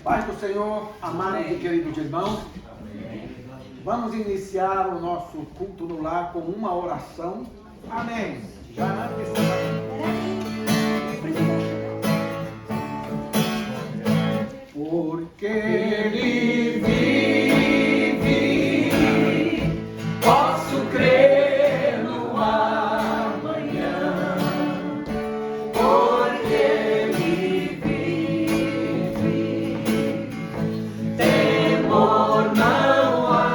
Paz do Senhor, amados e queridos irmãos. Vamos iniciar o nosso culto no lar com uma oração. Amém. Já antes. Porque Ele vive, posso crer no amanhã. Porque Ele vive, temor não há.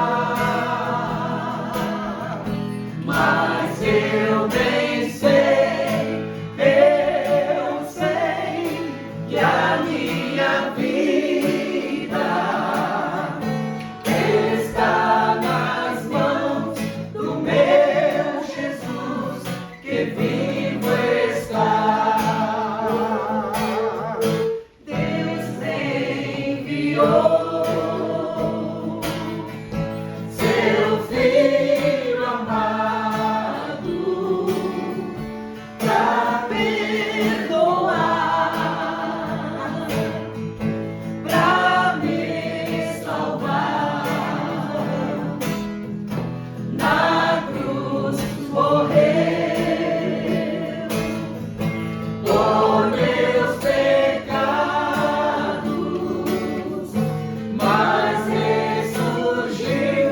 Mas eu bem sei que a minha vida está nas mãos do meu Jesus, que vivo está. Deus enviou seu Filho amado para perdoar, para me salvar. Na cruz morreu por meus pecados, mas ressurgiu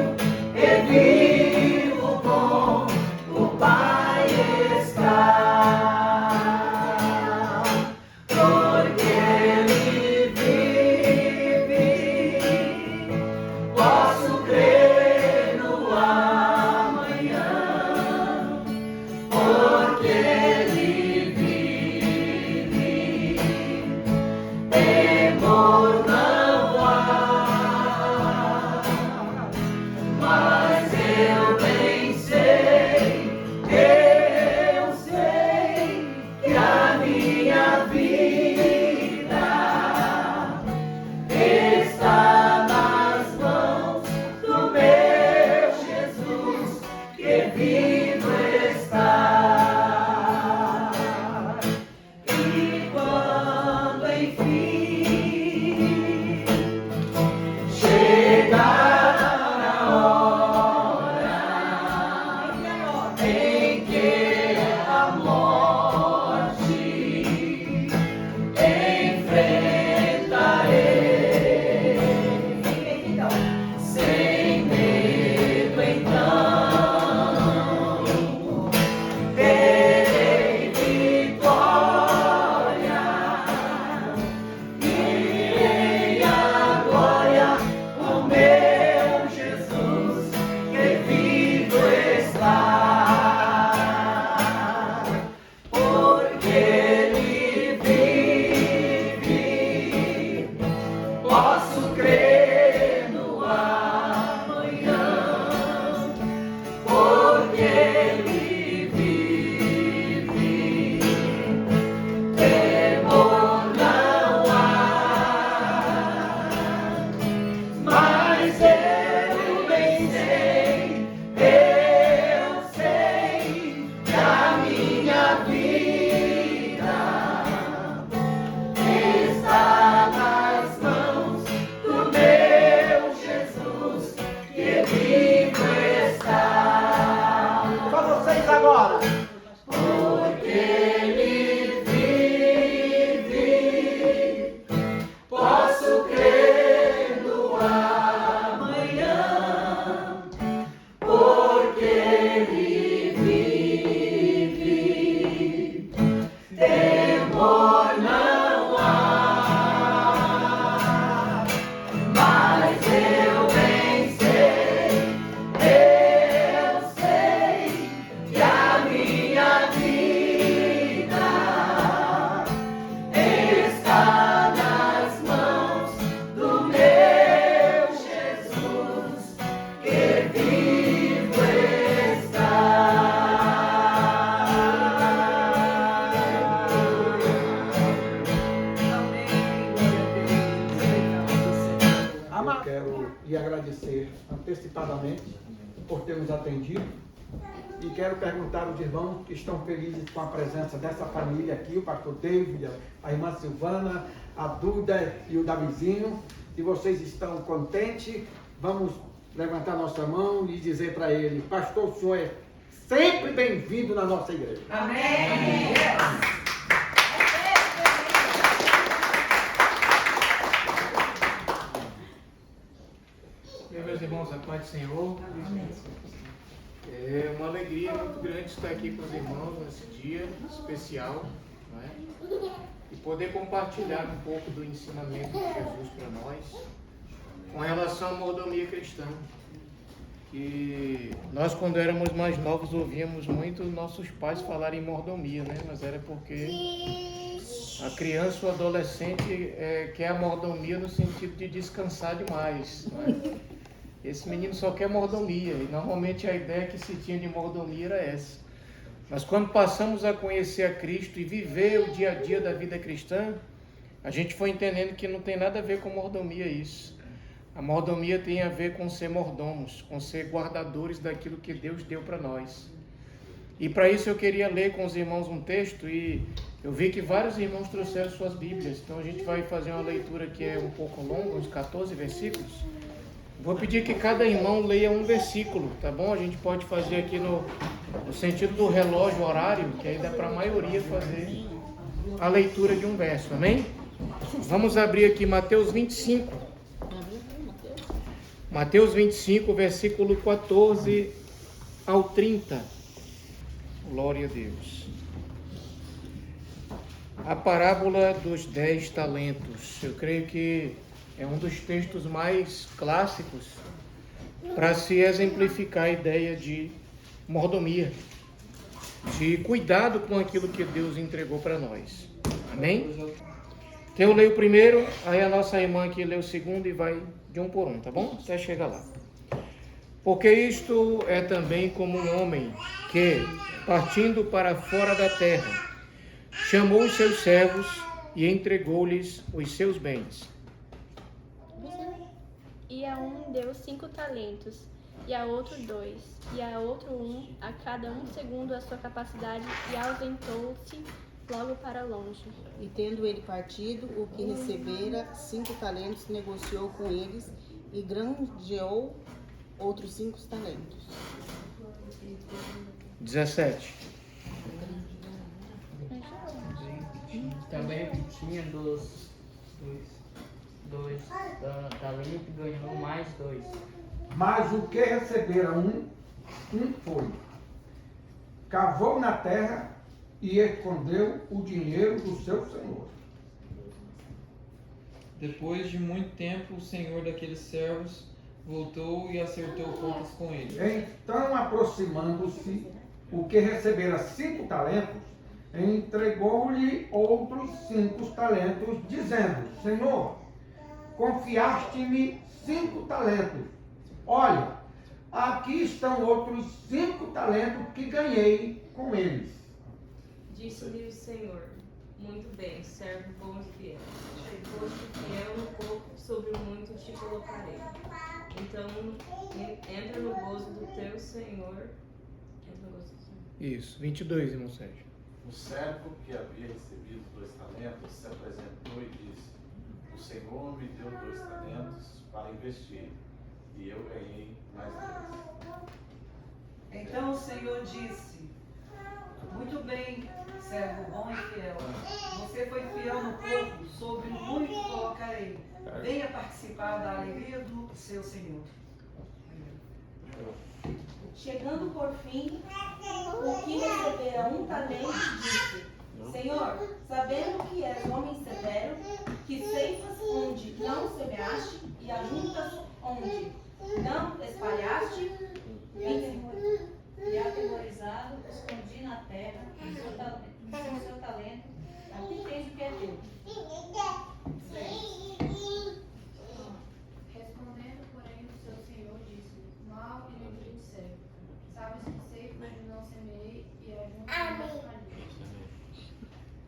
e vivo com o Pai está. Porque Ele vive, posso crer no amanhã. Porque Ele vive, temor não há. Mas eu bem sei que a minha vida está nas mãos do meu Jesus, que vivo está. E quando enfim chegar a hora em que a morte enfrentarei, sem medo então terei vitória, irei à glória com meu Jesus, que vivo está. Porque Ele vive, posso crer no amanhã. Porque Ele vive, temor não há. Mas eu bem sei que a minha vida está nas mãos do meu Jesus, que vivo está. Só vocês agora. Porque Ele vive, posso crer no amanhã. Porque Ele vive, temor não há. Mas eu bem sei que a minha vida está nas mãos do meu Jesus, que vivo está. Eu quero lhe agradecer antecipadamente por ter nos atendido E quero perguntar aos irmãos que estão felizes com a presença dessa família aqui, o pastor David, a irmã Silvana, a Duda e o Davizinho. Se vocês estão contentes, vamos levantar nossa mão e dizer para ele: pastor, o senhor é sempre bem-vindo na nossa igreja. Amém. Meus irmãos, a paz do Senhor. Amém. É uma alegria muito grande estar aqui com os irmãos nesse dia especial, não é? E poder compartilhar um pouco do ensinamento de Jesus para nós com relação à mordomia cristã. E nós, quando éramos mais novos, ouvíamos muito nossos pais falarem em mordomia, né? Mas era porque a criança ou adolescente quer a mordomia no sentido de descansar demais, não é? Esse menino só quer mordomia, e normalmente a ideia que se tinha de mordomia era essa. Mas quando passamos a conhecer a Cristo e viver o dia a dia da vida cristã, a gente foi entendendo que não tem nada a ver com mordomia isso. A mordomia tem a ver com ser mordomos, com ser guardadores daquilo que Deus deu para nós. E para isso eu queria ler com os irmãos um texto, e eu vi que vários irmãos trouxeram suas Bíblias. Então a gente vai fazer uma leitura que é um pouco longa, uns 14 versículos. Vou pedir que cada irmão leia um versículo, tá bom? A gente pode fazer aqui no sentido do relógio horário, que aí dá para a maioria fazer a leitura de um verso, amém? Vamos abrir aqui Mateus 25. Mateus 25, versículo 14 ao 30. Glória a Deus. A parábola dos 10 talentos. Eu creio que é um dos textos mais clássicos para se exemplificar a ideia de mordomia, de cuidado com aquilo que Deus entregou para nós. Amém? Então eu leio o primeiro, aí a nossa irmã aqui lê o segundo e vai de um por um, tá bom? Até chegar lá. Porque isto é também como um homem que, partindo para fora da terra, chamou os seus servos e entregou-lhes os seus bens. E a um deu 5 talentos, e a outro 2, e a outro 1, a cada um segundo a sua capacidade, e ausentou-se logo para longe. E tendo ele partido, o que recebera 5 talentos, negociou com eles e granjeou outros 5 talentos. 17. Também tinha dois talentos, ganhou mais 2. Mas o que recebera um foi, cavou na terra e escondeu o dinheiro do seu senhor. Depois de muito tempo, o senhor daqueles servos voltou e acertou contas com ele. Então, aproximando-se, o que recebera 5 talentos, entregou-lhe outros 5 talentos, dizendo: Senhor, confiaste-me 5 talentos. Olha, aqui estão outros 5 talentos que ganhei com eles. Disse-lhe o Senhor: muito bem, servo bom e fiel. Foste fiel no pouco, sobre o muito te colocarei. Então, entra no gozo do teu Senhor. Entra no gozo do Senhor. Isso, 22, irmão Sérgio. O servo que havia recebido 2 talentos se apresentou e disse: o Senhor me deu 2 talentos para investir, e eu ganhei mais 2. Então o Senhor disse: muito bem, servo bom e fiel. Você foi fiel no pouco, sobre o muito colocarei. Venha participar da alegria do seu Senhor. Chegando por fim, o que recebera 1 talento disse: Senhor, sabendo que és homem severo, que ceifas onde não semeaste e ajuntas onde não espalhaste, e atemorizado, escondi na terra o seu talento, aqui tens o que é teu. Respondendo, porém, o seu senhor disse: mal e maldito servo, sabes que sei onde não semeei e ajunto não espalhei.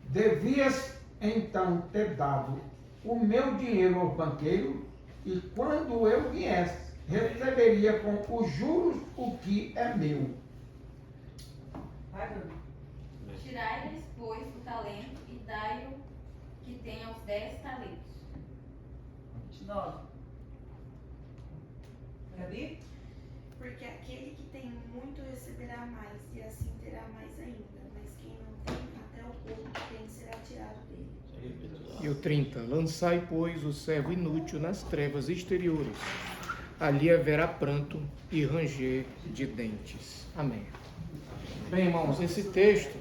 Devias então ter dado o meu dinheiro ao banqueiro, e quando eu viesse, receberia com os juros o que é meu. Vai, Bruno. Tirai-lhes, pois, o talento e dai-o que tenha os 10 talentos. 29. Gabi? Porque aquele que tem muito receberá mais, e assim terá mais ainda. Mas quem não tem, até o pouco que tem será tirado dele. E o 30. Lançai, pois, o servo inútil nas trevas exteriores. Ali haverá pranto e ranger de dentes. Amém. Bem, irmãos, esse texto,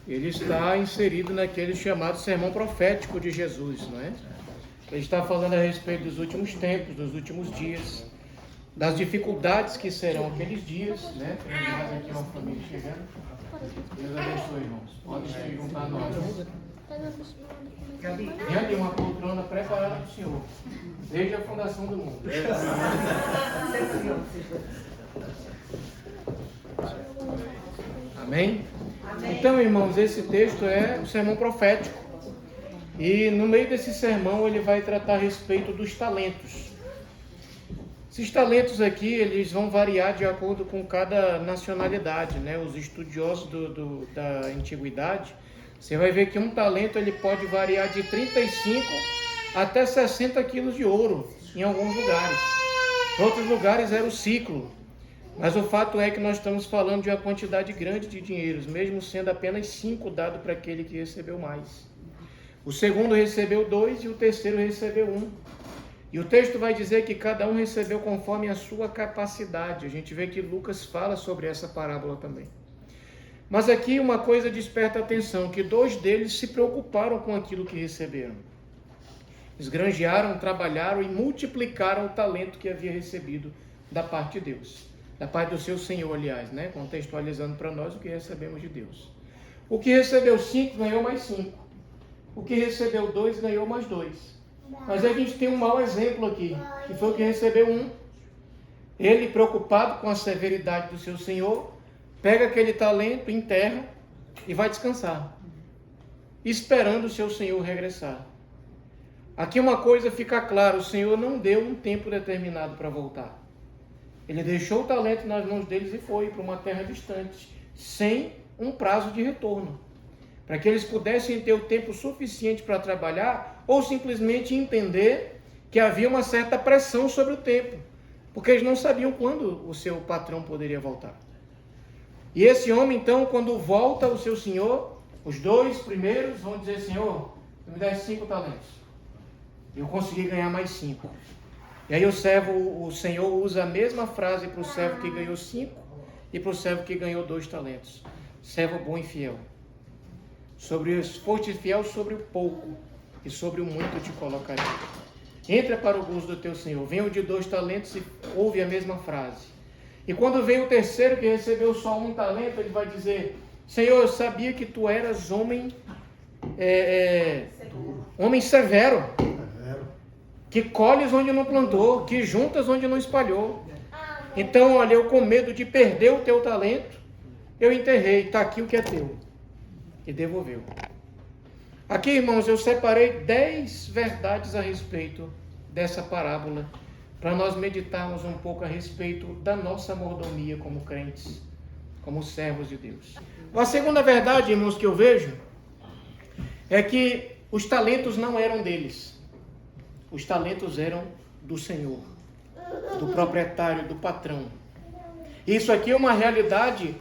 ele está inserido naquele chamado sermão profético de Jesus, não é? Ele está falando a respeito dos últimos tempos, dos últimos dias, das dificuldades que serão aqueles dias, né? Temos mais aqui uma família chegando. Deus abençoe, irmãos. Podem se juntar a nós. Diante de uma poltrona preparada para o Senhor, desde a fundação do mundo. Amém? Então, irmãos, esse texto é o sermão profético. E no meio desse sermão ele vai tratar a respeito dos talentos. Esses talentos aqui, eles vão variar de acordo com cada nacionalidade, né? Os estudiosos da antiguidade, você vai ver que um talento ele pode variar de 35 até 60 quilos de ouro em alguns lugares. Em outros lugares era o ciclo. Mas o fato é que nós estamos falando de uma quantidade grande de dinheiros, mesmo sendo apenas 5 dado para aquele que recebeu mais. O segundo recebeu 2 e o terceiro recebeu 1. E o texto vai dizer que cada um recebeu conforme a sua capacidade. A gente vê que Lucas fala sobre essa parábola também. Mas aqui uma coisa desperta a atenção, que 2 deles se preocuparam com aquilo que receberam. Esgranjearam, trabalharam e multiplicaram o talento que havia recebido da parte de Deus. Da parte do seu Senhor, aliás, né? Contextualizando para nós o que recebemos de Deus. O que recebeu 5 ganhou mais 5. O que recebeu 2 ganhou mais 2. Mas a gente tem um mau exemplo aqui, que foi o que recebeu 1. Ele, preocupado com a severidade do seu Senhor, pega aquele talento, enterra e vai descansar, esperando o seu Senhor regressar. Aqui uma coisa fica clara, o Senhor não deu um tempo determinado para voltar. Ele deixou o talento nas mãos deles e foi para uma terra distante, sem um prazo de retorno, para que eles pudessem ter o tempo suficiente para trabalhar ou simplesmente entender que havia uma certa pressão sobre o tempo, porque eles não sabiam quando o seu patrão poderia voltar. E esse homem, então, quando volta ao seu senhor, os 2 primeiros vão dizer: Senhor, me dá 5 talentos. Eu consegui ganhar mais 5. E aí o Senhor usa a mesma frase para o servo que ganhou 5 e para o servo que ganhou 2 talentos. Servo bom e fiel. Foste fiel sobre o pouco, e sobre o muito te colocarei. Entra para o gozo do teu Senhor. Vem o de 2 talentos e ouve a mesma frase. E quando vem o terceiro que recebeu só 1 talento, ele vai dizer: Senhor, eu sabia que tu eras homem severo, que colhes onde não plantou, que juntas onde não espalhou. Então, olha, eu com medo de perder o teu talento, eu enterrei, está aqui o que é teu. E devolveu. Aqui, irmãos, eu separei 10 verdades a respeito dessa parábola, para nós meditarmos um pouco a respeito da nossa mordomia como crentes, como servos de Deus. A segunda verdade, irmãos, que eu vejo, é que os talentos não eram deles. Os talentos eram do Senhor, do proprietário, do patrão. Isso aqui é uma realidade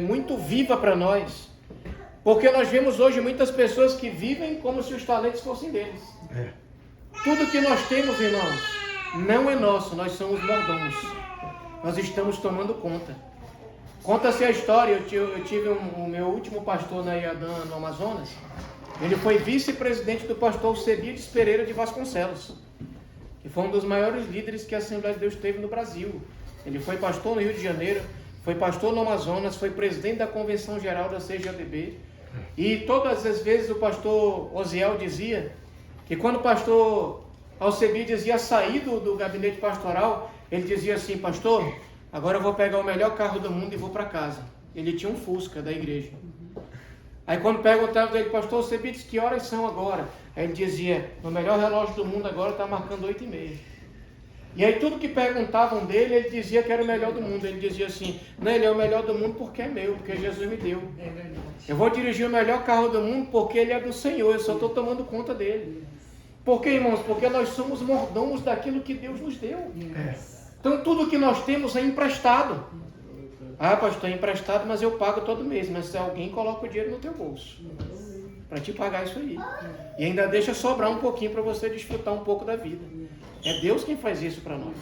muito viva para nós, porque nós vemos hoje muitas pessoas que vivem como se os talentos fossem deles. Tudo que nós temos, irmãos, não é nosso, nós somos mordomos. Nós estamos tomando conta. Conta-se a história, eu tive o meu último pastor na Iadã, no Amazonas. Ele foi vice-presidente do pastor Alcebiades Pereira de Vasconcelos, que foi um dos maiores líderes que a Assembleia de Deus teve no Brasil. Ele foi pastor no Rio de Janeiro, foi pastor no Amazonas, foi presidente da Convenção Geral da CGADB. E todas as vezes o pastor Osiel dizia que quando o pastor Alcebiades ia sair do gabinete pastoral, ele dizia assim: pastor, agora eu vou pegar o melhor carro do mundo e vou para casa. Ele tinha um Fusca da igreja. Aí quando perguntava dele: pastor Alcebiades, que horas são agora? Aí ele dizia: no melhor relógio do mundo agora está marcando 8h30. E aí tudo que perguntavam dele, ele dizia que era o melhor do mundo. Ele dizia assim, não, ele é o melhor do mundo porque é meu, porque Jesus me deu. Eu vou dirigir o melhor carro do mundo porque ele é do Senhor, eu só estou tomando conta dele. Por quê, irmãos? Porque nós somos mordomos daquilo que Deus nos deu. Então tudo que nós temos é emprestado. Ah, pastor, é emprestado, mas eu pago todo mês. Mas se alguém coloca o dinheiro no teu bolso para te pagar isso aí. E ainda deixa sobrar um pouquinho para você desfrutar um pouco da vida. É Deus quem faz isso para nós.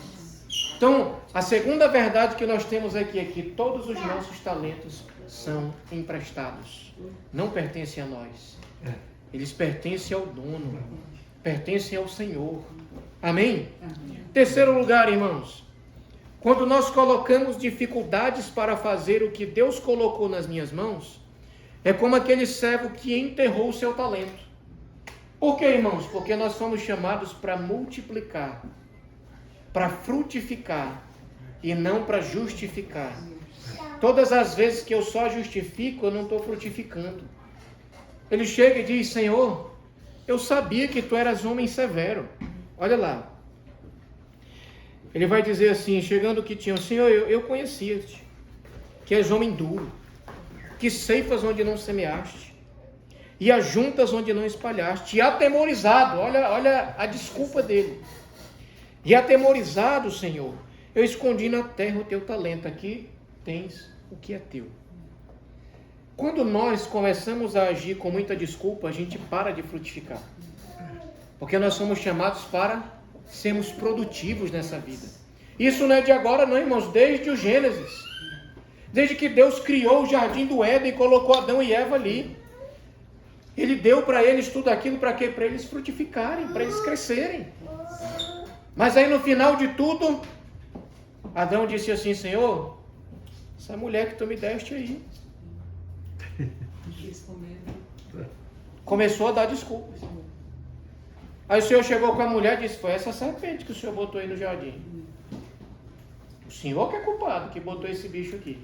Então, a segunda verdade que nós temos aqui é que todos os nossos talentos são emprestados. Não pertencem a nós. Eles pertencem ao dono. Pertencem ao Senhor. Amém? Terceiro lugar, irmãos. Quando nós colocamos dificuldades para fazer o que Deus colocou nas minhas mãos, é como aquele servo que enterrou o seu talento. Por quê, irmãos? Porque nós somos chamados para multiplicar, para frutificar e não para justificar. Todas as vezes que eu só justifico, eu não estou frutificando. Ele chega e diz, Senhor, eu sabia que tu eras homem severo. Olha lá. Ele vai dizer assim, chegando que tinha, Senhor, eu conhecia-te, que és homem duro, que ceifas onde não semeaste, e ajuntas onde não espalhaste, e atemorizado, olha a desculpa dele. E atemorizado, Senhor, eu escondi na terra o teu talento, aqui tens o que é teu. Quando nós começamos a agir com muita desculpa, a gente para de frutificar. Porque nós somos chamados para sermos produtivos nessa vida. Isso não é de agora não, irmãos, desde o Gênesis. Desde que Deus criou o jardim do Éden e colocou Adão e Eva ali. Ele deu para eles tudo aquilo para quê? Para eles frutificarem, para eles crescerem. Mas aí no final de tudo, Adão disse assim, Senhor, essa mulher que tu me deste aí. Começou a dar desculpas. Aí o Senhor chegou com a mulher e disse, foi essa serpente que o Senhor botou aí no jardim. O Senhor que é culpado, que botou esse bicho aqui.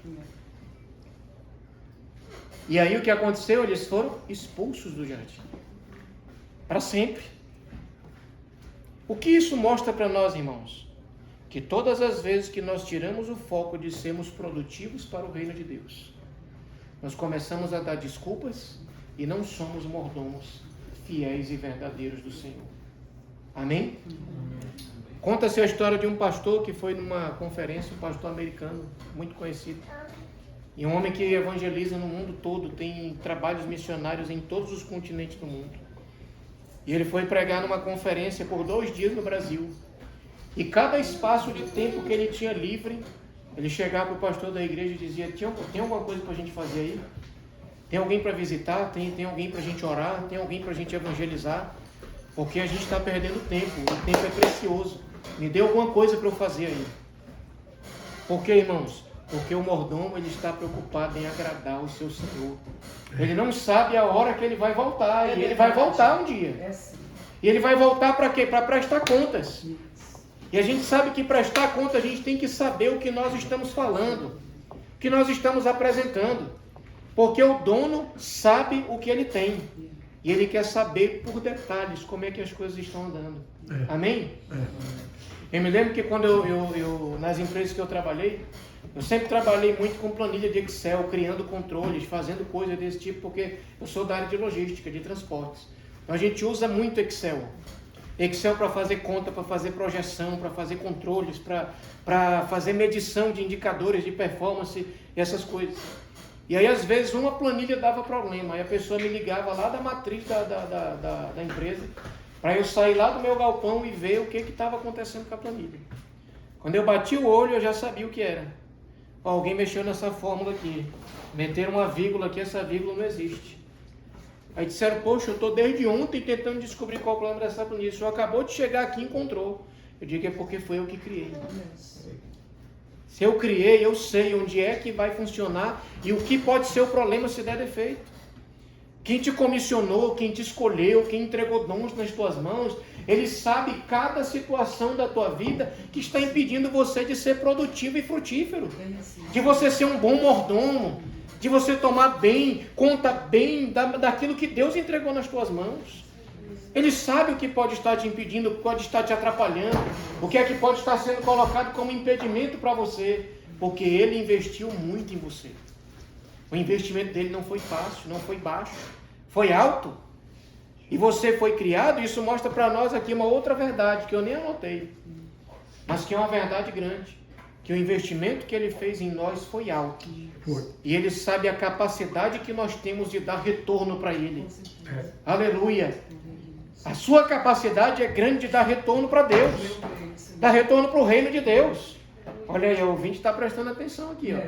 E aí o que aconteceu? Eles foram expulsos do jardim. Para sempre. O que isso mostra para nós, irmãos? Que todas as vezes que nós tiramos o foco de sermos produtivos para o reino de Deus, nós começamos a dar desculpas e não somos mordomos fiéis e verdadeiros do Senhor. Amém? Conta-se a história de um pastor que foi numa conferência, um pastor americano, muito conhecido. E um homem que evangeliza no mundo todo, tem trabalhos missionários em todos os continentes do mundo. E ele foi pregar numa conferência por 2 dias no Brasil. E cada espaço de tempo que ele tinha livre, ele chegava para o pastor da igreja e dizia, tem alguma coisa para a gente fazer aí? Tem alguém para visitar? Tem alguém para a gente orar? Tem alguém para a gente evangelizar? Porque a gente está perdendo tempo. O tempo é precioso. Me dê alguma coisa para eu fazer aí. Por quê, irmãos? Porque o mordomo ele está preocupado em agradar o seu Senhor. Ele não sabe a hora que ele vai voltar. E ele vai voltar um dia. E ele vai voltar para quê? Para prestar contas. E a gente sabe que prestar conta a gente tem que saber o que nós estamos falando. O que nós estamos apresentando. Porque o dono sabe o que ele tem. E ele quer saber por detalhes como é que as coisas estão andando. Amém? Eu me lembro que quando eu nas empresas que eu trabalhei, eu sempre trabalhei muito com planilha de Excel, criando controles, fazendo coisas desse tipo, porque eu sou da área de logística, de transportes. Então a gente usa muito Excel. Excel para fazer conta, para fazer projeção, para fazer controles, para fazer medição de indicadores de performance e essas coisas. E aí, às vezes, uma planilha dava problema. Aí a pessoa me ligava lá da matriz da empresa para eu sair lá do meu galpão e ver o que estava acontecendo com a planilha. Quando eu bati o olho, eu já sabia o que era. Alguém mexeu nessa fórmula aqui. Meteram uma vírgula aqui, essa vírgula não existe. Aí disseram, poxa, eu estou desde ontem tentando descobrir qual é o problema dessa planilha. O senhor acabou de chegar aqui e encontrou. Eu digo, é porque foi eu que criei. Se eu criei, eu sei onde é que vai funcionar e o que pode ser o problema se der defeito. Quem te comissionou, quem te escolheu, quem entregou dons nas tuas mãos, ele sabe cada situação da tua vida que está impedindo você de ser produtivo e frutífero. De você ser um bom mordomo, de você tomar bem, conta bem daquilo que Deus entregou nas tuas mãos. Ele sabe o que pode estar te impedindo, o que pode estar te atrapalhando, o que é que pode estar sendo colocado como impedimento para você, porque Ele investiu muito em você. O investimento dele não foi fácil, não foi baixo, foi alto. E você foi criado, isso mostra para nós aqui uma outra verdade, que eu nem anotei, mas que é uma verdade grande, que o investimento que Ele fez em nós foi alto. E Ele sabe a capacidade que nós temos de dar retorno para Ele. Aleluia! A sua capacidade é grande de dar retorno para Deus, dar retorno para o reino de Deus. Olha aí, o ouvinte está prestando atenção aqui, ó.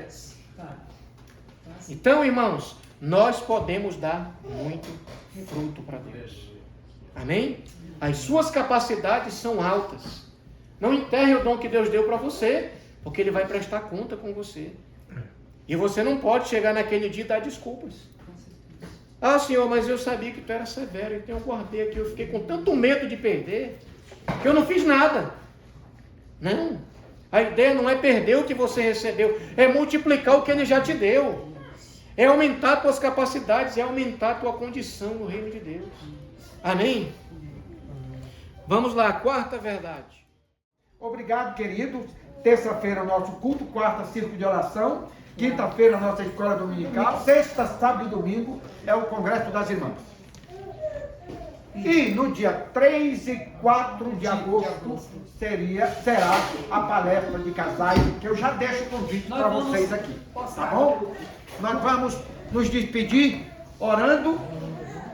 Então, irmãos, nós podemos dar muito fruto para Deus. Amém? As suas capacidades são altas. Não enterre o dom que Deus deu para você, porque Ele vai prestar conta com você. E você não pode chegar naquele dia e dar desculpas. Ah, Senhor, mas eu sabia que Tu era severo, então eu guardei aqui, eu fiquei com tanto medo de perder, que eu não fiz nada. Não. A ideia não é perder o que você recebeu, é multiplicar o que Ele já te deu. É aumentar tuas capacidades, é aumentar tua condição no reino de Deus. Amém? Vamos lá, quarta verdade. Obrigado, querido. Terça-feira, nosso culto, quarta, círculo de oração. Quinta-feira, nossa escola dominical. Sexta, sábado e domingo é o Congresso das Irmãs. E no dia 3 e 4 de agosto será a palestra de casais, que eu já deixo o convite para vocês aqui. Tá bom? Nós vamos nos despedir orando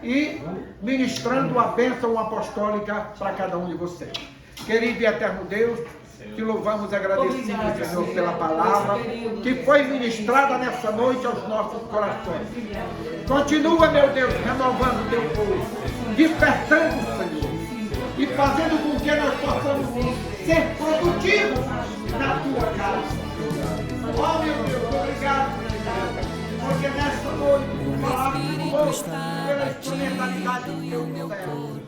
e ministrando a bênção apostólica para cada um de vocês. Querido e eterno Deus, te louvamos agradecidos, Senhor, pela palavra que foi ministrada nessa noite aos nossos corações. Continua, meu Deus, renovando o teu povo, despertando, Senhor, e fazendo com que nós possamos ser produtivos na tua casa. Oh, meu Deus, obrigado, porque nessa noite tu falaste conosco pela instrumentalidade do teu poder.